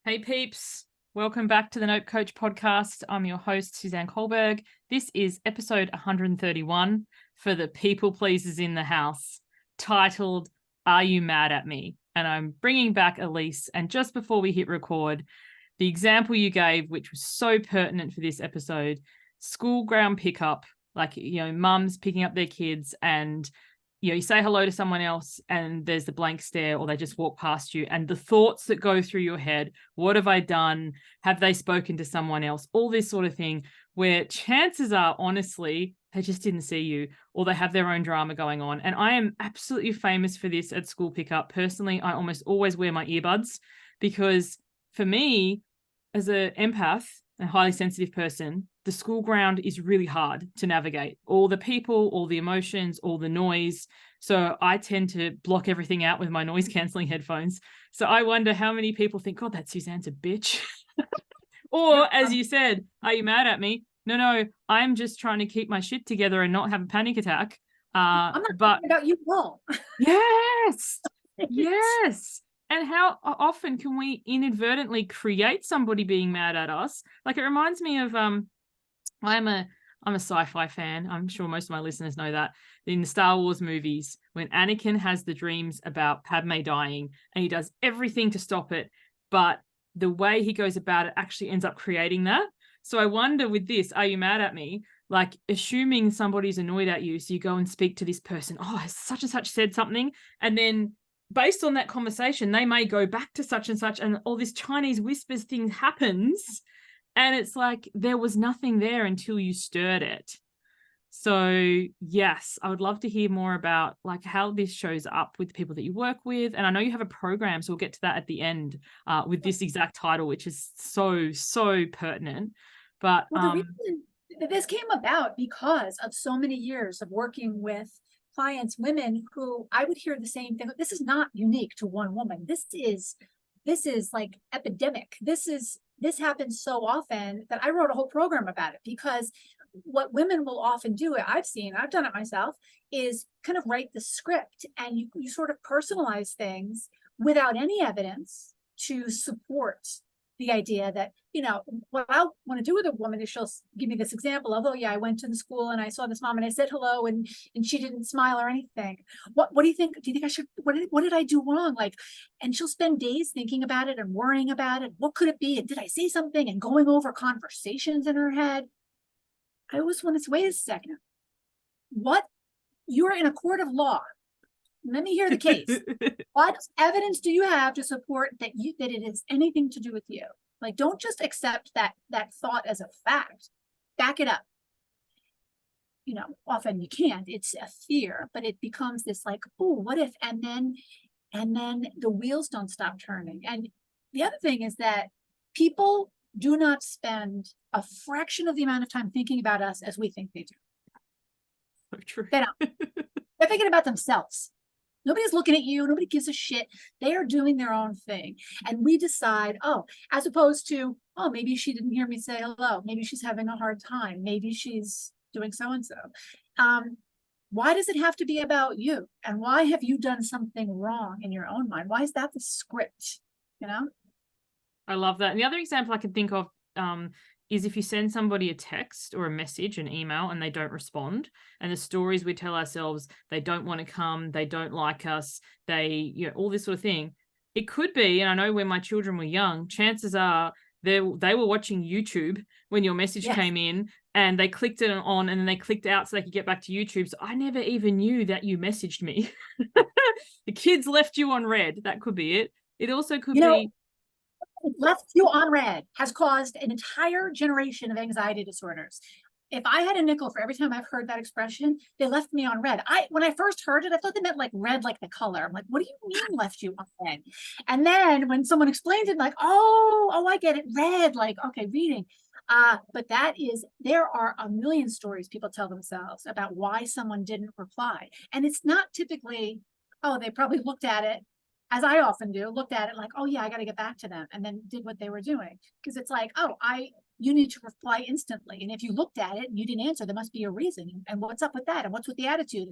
Hey peeps, welcome back to the Note Coach podcast. I'm your host, Suzanne Culberg. This is episode 131 for the people pleasers in the house, titled, Are You Mad at Me? And I'm bringing back Alyse. And just before we hit record, the example you gave, which was so pertinent for this episode, school ground pickup, mums picking up their kids and you say hello to someone else and there's the blank stare or they just walk past you and the thoughts that go through your head, what have I done? Have they spoken to someone else? All this sort of thing, where chances are, honestly, they just didn't see you or they have their own drama going on. And I am absolutely famous for this at school pickup. Personally, I almost always wear my earbuds because for me, as an empath, a highly sensitive person, the school ground is really hard to navigate. All the people, all the emotions, all the noise. So I tend to block everything out with my noise cancelling headphones. So I wonder how many people think, God, that Suzanne's a bitch. Or as you said, are you mad at me? No, I'm just trying to keep my shit together and not have a panic attack. I'm not talking about you at all. Yes. Yes. And how often can we inadvertently create somebody being mad at us? Like, it reminds me of I'm a sci-fi fan. I'm sure most of my listeners know that. In the Star Wars movies, when Anakin has the dreams about Padme dying and he does everything to stop it, but the way he goes about it actually ends up creating that. So I wonder with this, are you mad at me? Like, assuming somebody's annoyed at you, so you go and speak to this person. Oh, has such and such said something? And then based on that conversation, they may go back to such and such, and all this Chinese whispers thing happens. And it's like, there was nothing there until you stirred it. So yes, I would love to hear more about like how this shows up with the people that you work with. And I know you have a program, so we'll get to that at the end with this exact title, which is so pertinent. But the reason this came about because of so many years of working with clients, women who I would hear the same thing. This is not unique to one woman. This is like epidemic. This happens so often that I wrote a whole program about it, because what women will often do, I've done it myself, is kind of write the script, and you sort of personalize things without any evidence to support the idea that, what I want to do with a woman is she'll give me this example of, oh yeah, I went to the school and I saw this mom and I said hello and she didn't smile or anything. What do you think? Do you think I should, what did I do wrong? Like, and she'll spend days thinking about it and worrying about it. What could it be? And did I say something? And going over conversations in her head. I always want to wait a second. What? You're in a court of law. Let me hear the case. What evidence do you have to support that it has anything to do with you? Like, don't just accept that thought as a fact. Back it up. Often you can't. It's a fear, but it becomes this like, oh, what if? And then the wheels don't stop turning. And the other thing is that people do not spend a fraction of the amount of time thinking about us as we think they do. So true. They don't. They're thinking about themselves. Nobody's looking at you. Nobody gives a shit. They are doing their own thing. And we decide, as opposed to, maybe she didn't hear me say hello. Maybe she's having a hard time. Maybe she's doing so-and-so. Why does it have to be about you? And why have you done something wrong in your own mind? Why is that the script? I love that. And the other example I can think of is if you send somebody a text or a message, an email, and they don't respond, and the stories we tell ourselves, they don't want to come, they don't like us, they, all this sort of thing. It could be, and I know when my children were young, chances are they were watching YouTube when your message came in, and they clicked it on and then they clicked out so they could get back to YouTube. So I never even knew that you messaged me. The kids left you on red. That could be it. It also could be left you on red has caused an entire generation of anxiety disorders. If I had a nickel for every time I've heard that expression, they left me on red. When I first heard it, I thought they meant like red, like the color. I'm like, what do you mean left you on red? And then when someone explained it, like, oh, I get it, red, like, okay, reading. But there are a million stories people tell themselves about why someone didn't reply. And it's not typically, they probably looked at it, as I often do, looked at it like, oh yeah, I got to get back to them, and then did what they were doing. Because it's like, you need to reply instantly. And if you looked at it and you didn't answer, there must be a reason. And what's up with that? And what's with the attitude?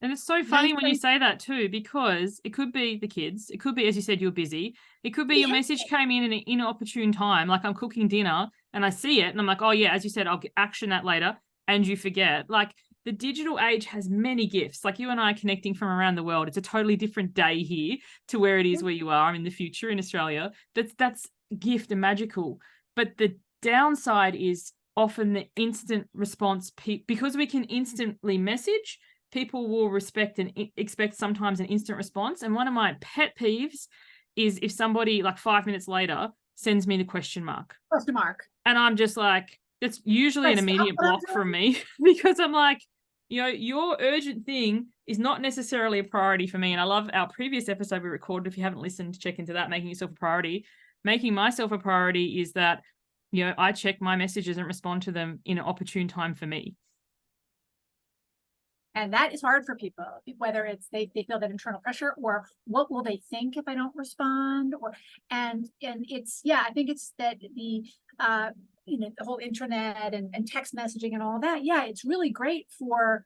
And it's so funny when you Nice. say that too, because it could be the kids. It could be, as you said, you're busy. It could be your message came in at an inopportune time. Like I'm cooking dinner and I see it and I'm like, oh yeah, as you said, I'll action that later. And you forget. Like the digital age has many gifts. Like you and I are connecting from around the world. It's a totally different day here to where it is where you are in the future in Australia. That's gift and magical. But the downside is often the instant response, because we can instantly message, people will respect and expect sometimes an instant response. And one of my pet peeves is if somebody like 5 minutes later sends me the question mark. Question mark. And I'm just like, it's usually an immediate block from me because I'm like, your urgent thing is not necessarily a priority for me. And I love our previous episode we recorded. If you haven't listened, check into that, making yourself a priority. Making myself a priority is that, I check my messages and respond to them in an opportune time for me. And that is hard for people, whether it's they feel that internal pressure or what will they think if I don't respond, and it's, I think it's that the the whole internet and text messaging and all that. Yeah, it's really great for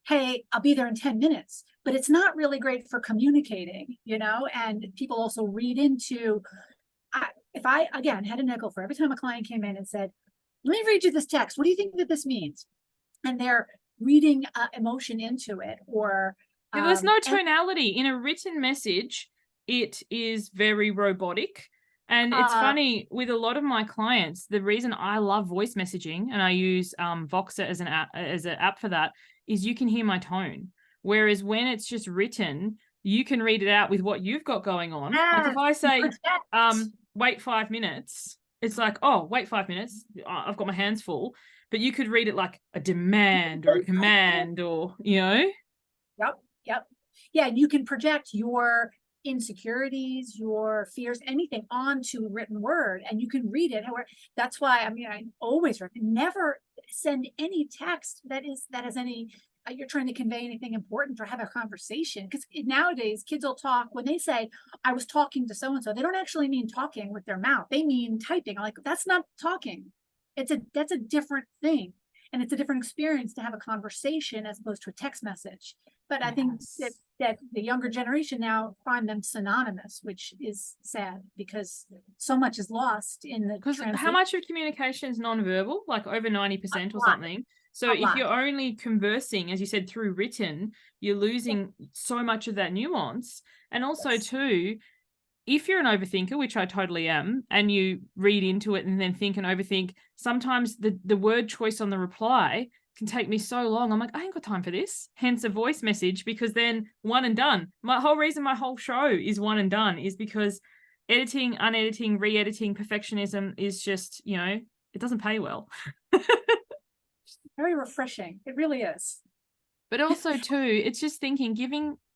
hey, I'll be there in 10 minutes, but it's not really great for communicating, and people also read into, if I, again, had a nickel for every time a client came in and said, let me read you this text. What do you think that this means? And they're reading emotion into it, or there's no tonality in a written message. It is very robotic. And it's funny with a lot of my clients, the reason I love voice messaging and I use Voxer as an app for that is you can hear my tone. Whereas when it's just written, you can read it out with what you've got going on. Like if I say, wait 5 minutes, it's like, oh, wait 5 minutes. I've got my hands full. But you could read it like a demand or a command or, Yep. Yeah, you can project your insecurities, your fears, anything onto written word, and you can read it. However, that's why, I always recommend never send any text that has any, you're trying to convey anything important or have a conversation. Because nowadays, kids will talk, when they say, I was talking to so-and-so, they don't actually mean talking with their mouth. They mean typing. I'm like, that's not talking. That's a different thing. And it's a different experience to have a conversation as opposed to a text message. But I think that the younger generation now find them synonymous, which is sad because so much is lost in the translation. How much of communication is nonverbal? Like over 90% or something. So if you're only conversing, as you said, through written, you're losing so much of that nuance. And also too, if you're an overthinker, which I totally am, and you read into it and then think and overthink, sometimes the word choice on the reply can take me so long. I'm like, I ain't got time for this. Hence a voice message, because then one and done. My whole reason my whole show is one and done is because editing, unediting, re-editing, perfectionism is just, it doesn't pay well. Very refreshing. It really is. But also too, it's just thinking,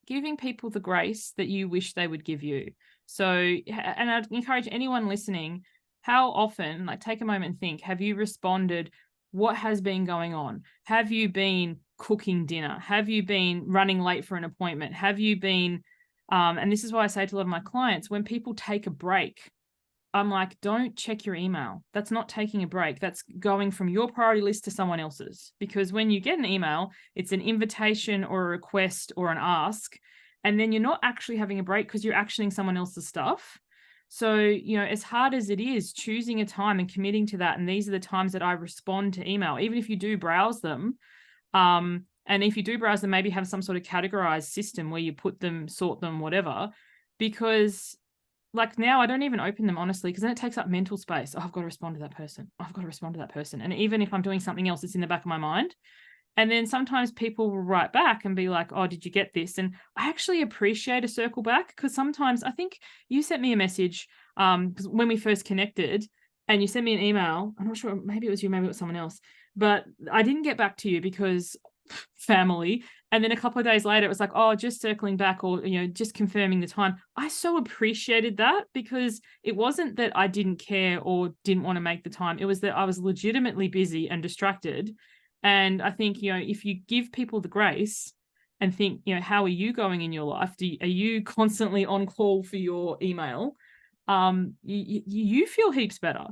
giving people the grace that you wish they would give you. So, and I'd encourage anyone listening, how often, like take a moment and think, have you responded? What has been going on? Have you been cooking dinner? Have you been running late for an appointment? Have you been, and this is why I say to a lot of my clients, when people take a break, I'm like, don't check your email. That's not taking a break. That's going from your priority list to someone else's. Because when you get an email, it's an invitation or a request or an ask. And then you're not actually having a break because you're actioning someone else's stuff. So, as hard as it is, choosing a time and committing to that. And these are the times that I respond to email, even if you do browse them. And if you do browse them, maybe have some sort of categorized system where you put them, sort them, whatever. Because like now I don't even open them, honestly, because then it takes up mental space. Oh, I've got to respond to that person. I've got to respond to that person. And even if I'm doing something else, it's in the back of my mind. And then sometimes people will write back and be like, oh, did you get this? And I actually appreciate a circle back, because sometimes I think you sent me a message when we first connected, and you sent me an email. I'm not sure, maybe it was you, maybe it was someone else, but I didn't get back to you because family. And then a couple of days later, it was like, oh, just circling back, or, just confirming the time. I so appreciated that, because it wasn't that I didn't care or didn't want to make the time. It was that I was legitimately busy and distracted. And I think, if you give people the grace and think, how are you going in your life? Are you constantly on call for your email? You feel heaps better.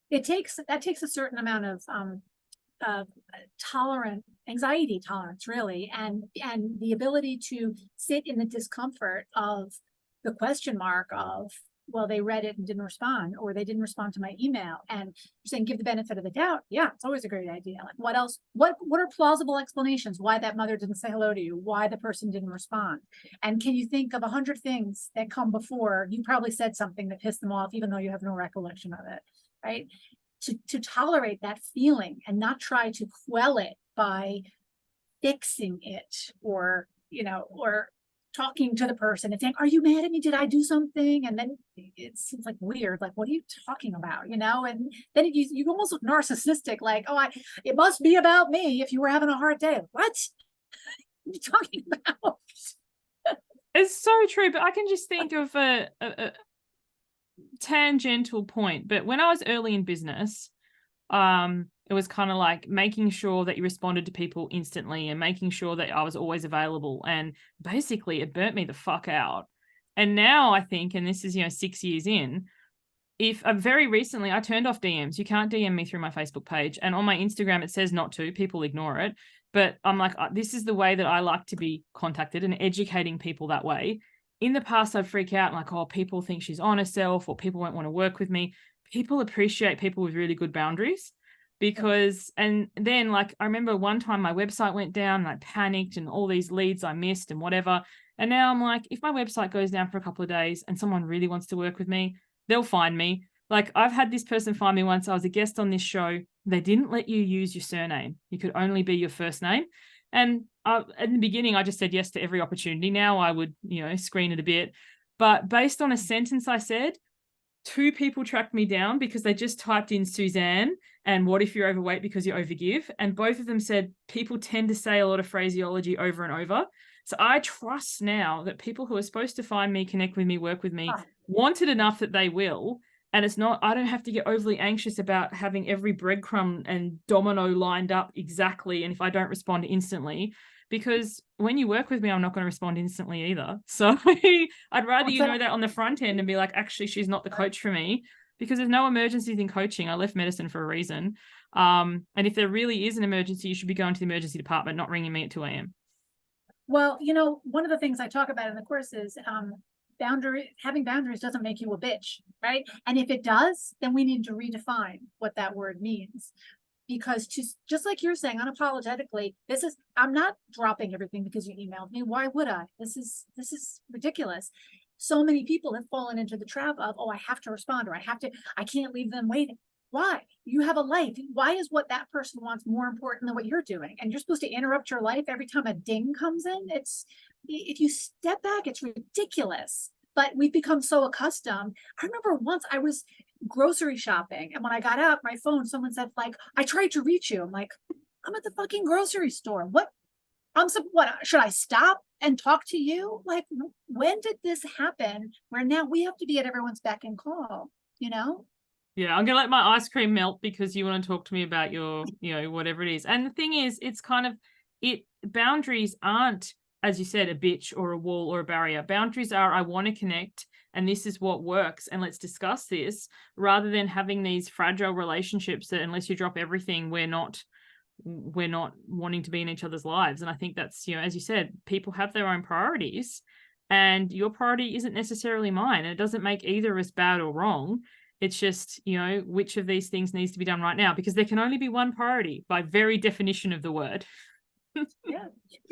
That takes a certain amount of anxiety tolerance, really, and the ability to sit in the discomfort of the question mark of, well, they read it and didn't respond, or they didn't respond to my email. And you're saying give the benefit of the doubt. Yeah, it's always a great idea. Like, what else? What are plausible explanations why that mother didn't say hello to you? Why the person didn't respond? And can you think of 100 things that come before you probably said something that pissed them off, even though you have no recollection of it, right? To tolerate that feeling and not try to quell it by fixing it, or talking to the person and saying, are you mad at me? Did I do something? And then it seems like weird, like, what are you talking about? And then you almost look narcissistic, like, oh, it must be about me if you were having a hard day. What are you talking about? It's so true, but I can just think of a tangential point. But when I was early in business, it was kind of like making sure that you responded to people instantly and making sure that I was always available. And basically it burnt me the fuck out. And now I think, and this is, 6 years in, if very recently I turned off DMs. You can't DM me through my Facebook page. And on my Instagram, it says not to, people ignore it. But I'm like, this is the way that I like to be contacted, and educating people that way. In the past, I'd freak out and like, oh, people think she's on herself, or people won't want to work with me. People appreciate people with really good boundaries. Because, and then like, I remember one time my website went down and I panicked and all these leads I missed and whatever. And now I'm like, if my website goes down for a couple of days and someone really wants to work with me, they'll find me. Like, I've had this person find me once. I was a guest on this show. They didn't let you use your surname. You could only be your first name. And in the beginning, I just said yes to every opportunity. Now I would, screen it a bit. But based on a sentence I said, 2 people tracked me down because they just typed in Suzanne and what if you're overweight because you overgive. And both of them said people tend to say a lot of phraseology over and over. So I trust now that people who are supposed to find me, connect with me, work with me, want it enough that they will. And I don't have to get overly anxious about having every breadcrumb and domino lined up exactly. And if I don't respond instantly, because when you work with me, I'm not going to respond instantly either. So I'd rather you know that on the front end and be like, actually, she's not the coach for me, because there's no emergencies in coaching. I left medicine for a reason. And if there really is an emergency, you should be going to the emergency department, not ringing me at 2 a.m. Well, one of the things I talk about in the course is having boundaries doesn't make you a bitch, right? And if it does, then we need to redefine what that word means. Because just like you're saying, unapologetically, I'm not dropping everything because you emailed me. Why would I? This is ridiculous. So many people have fallen into the trap of, oh, I have to respond, or I can't leave them waiting. Why? You have a life. Why is what that person wants more important than what you're doing? And you're supposed to interrupt your life every time a ding comes in? If you step back, it's ridiculous. But we've become so accustomed. I remember once I was grocery shopping, and when I got out my phone, someone said, like, I tried to reach you. I'm like, I'm at the fucking grocery store. What should I stop and talk to you? Like, when did this happen where now we have to be at everyone's beck and call? Yeah, I'm gonna let my ice cream melt because you want to talk to me about your, whatever it is. And the thing is, it's kind of boundaries aren't, as you said, a bitch or a wall or a barrier. Boundaries are, I want to connect and this is what works and let's discuss this, rather than having these fragile relationships that unless you drop everything, we're not wanting to be in each other's lives. And I think that's, as you said, people have their own priorities and your priority isn't necessarily mine. And it doesn't make either of us bad or wrong. It's just, which of these things needs to be done right now, because there can only be one priority by very definition of the word. Yeah.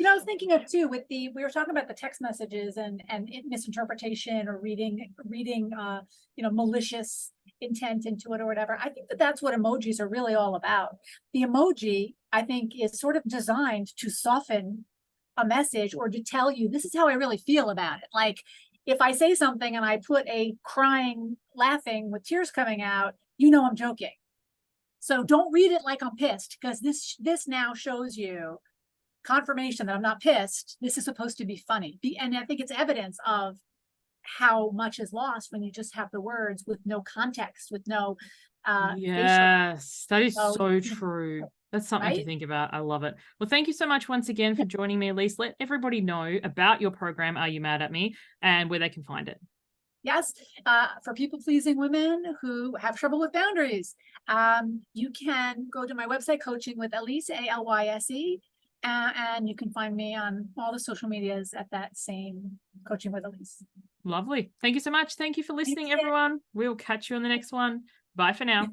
I was thinking of too, we were talking about the text messages and misinterpretation or reading, malicious intent into it or whatever. I think that's what emojis are really all about. The emoji, I think, is sort of designed to soften a message or to tell you, this is how I really feel about it. Like, if I say something and I put a crying, laughing with tears coming out, I'm joking. So don't read it like I'm pissed, because this now shows you confirmation that I'm not pissed. This is supposed to be funny. And I think it's evidence of how much is lost when you just have the words with no context, with no yes, that is so facial. true. That's something Right? to think about. I love it. Well, thank you so much once again for joining me, Alyse. Let everybody know about your program, Are You Mad at Me, and where they can find it. Yes, for people-pleasing women who have trouble with boundaries, you can go to my website, Coaching with Alyse, Alyse, and you can find me on all the social medias at that same Coaching with Alyse. Lovely. Thank you so much. Thank you for listening, Thanks, everyone. We'll catch you on the next one. Bye for now.